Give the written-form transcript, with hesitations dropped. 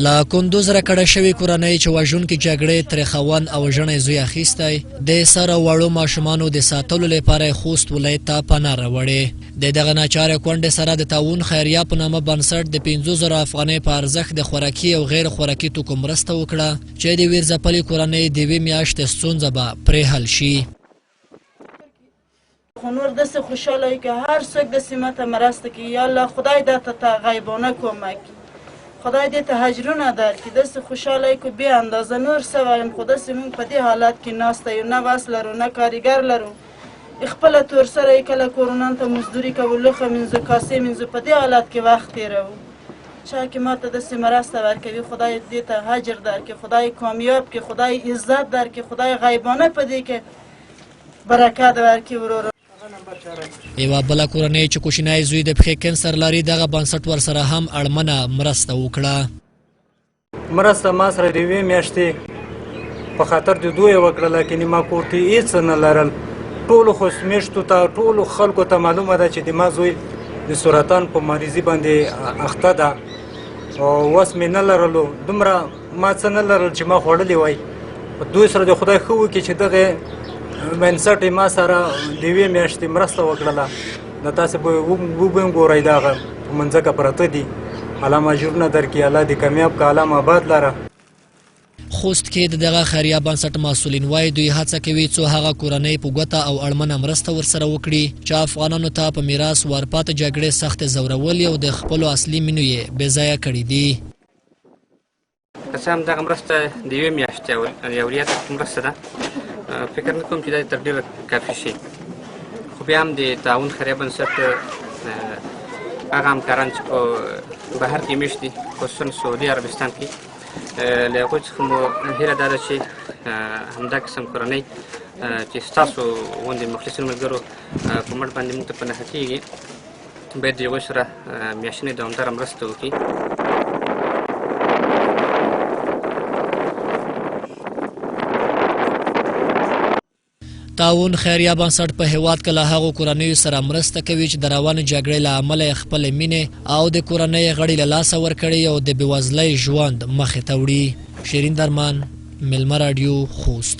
له کندوز راکړه شوې کورنۍ چې وژونکي جګړې ترې خاوند او ژڼی زوی اخیستی د سر او وړو ماشومانو د ساتلو لپاره خوست ولایت ته پناه راوړې. د دغه ناچارې کونډې سره د تعاون خیریه په نامه بنسټ د 50,000 افغانۍ په ارزښت د خوراکي او غیر خوراکي توکو مرسته وکړه چې د ویرځپلې کورنۍ د یوې میاشتې ستونزه به پرې حل شي. خو نور داسې خوشحاله وي که هر څوک داسې ماته مرسته کوي. یا الله خدای دا ته غیبانه کمک خدای دې ته اجرونه درکړي. داسې خوشحاله وي که بې اندازه. نور څه وایم خو داسې موږ په دې حالت کې ناسته یو، نه وس لرو نه کارګر لرو، خپله تور سره یې کله کورونان ته مزدوري کوو، لوښه مینځو، کاسې مینځو، په دې حالت کې وخت تېروو. چا چې ماته داسې مرسته ورکوي خدای دې ته اجر درکړي، خدای کامیاب کړي، خدای عزت درکړي، خدای غیبانه په دې کې برکت ورکړي. ورور یوه بله کورنۍ چې کوچنی زوی د پښې کینسر لري دغه بنسټ ورسره هم اړمنه مرسته وکړه. مرسته ما سره د یوې میاشتې په خاطر د دوی یې وکړله که ما کور کې هېڅ نه لرل. ټولو خو میشتو ته ټولو خلکو ته معلومه ده چې د ما زوی د سرطان په مریضي باندې اخته ده او وس مې نه لرلو. دومره ما څه نه لرل چې ما خوړلی وای. دوی سره د خدای ښه وکړي چې دغه بنسټ یې ما سره د یوې میاشتې مرسته وکړله. د تاسې به وګورئ دغه په منځکه پراته دي. الله اجرونه درکړي، الله دې کامیاب که، الله آباد لره. خوست کې د دغه خیریه بنسټ مسؤلین وایي دوی هڅه کوي څو هغه کورنۍ په ګوته او اړمنه مرسته ورسره وکړي چې افغانانو ته په میراث ورپاته جګړې سختې ځورولې او د خپلو اصلي مینو یې بې ځایه کړي دي. که څه هم دغه مرسته د یوې میاشتې یو ریاض مرسته ده، فکر نه کوم چې دا تر ډېره کافي شي. خو بیا هم د تعاون خیریه بنسټ هغه همکاران چې په بهر کې میشت دي، خصوصا سعودي عربستان کې، له هغوی څخه مو هیله دا ده چې همدا قسم کورنۍ چې ستاسو غوندې مخلصینو ملګرو په مټ باندې موږ ته په نښه کېږي باید د هغوی سره میاشتنۍ دوامداره مرسته وکړي. تعاون خیریه بنسټ په هیواد کې له هغو کورنیو سره مرسته کوي چې د روانې جګړې له امله یې خپلې مینې او د کورنۍ غړي له لاسه ورکړي او د بېوزلۍ ژوند مخې ته وړي. شیرین درمان، میلمه راډیو، خوست.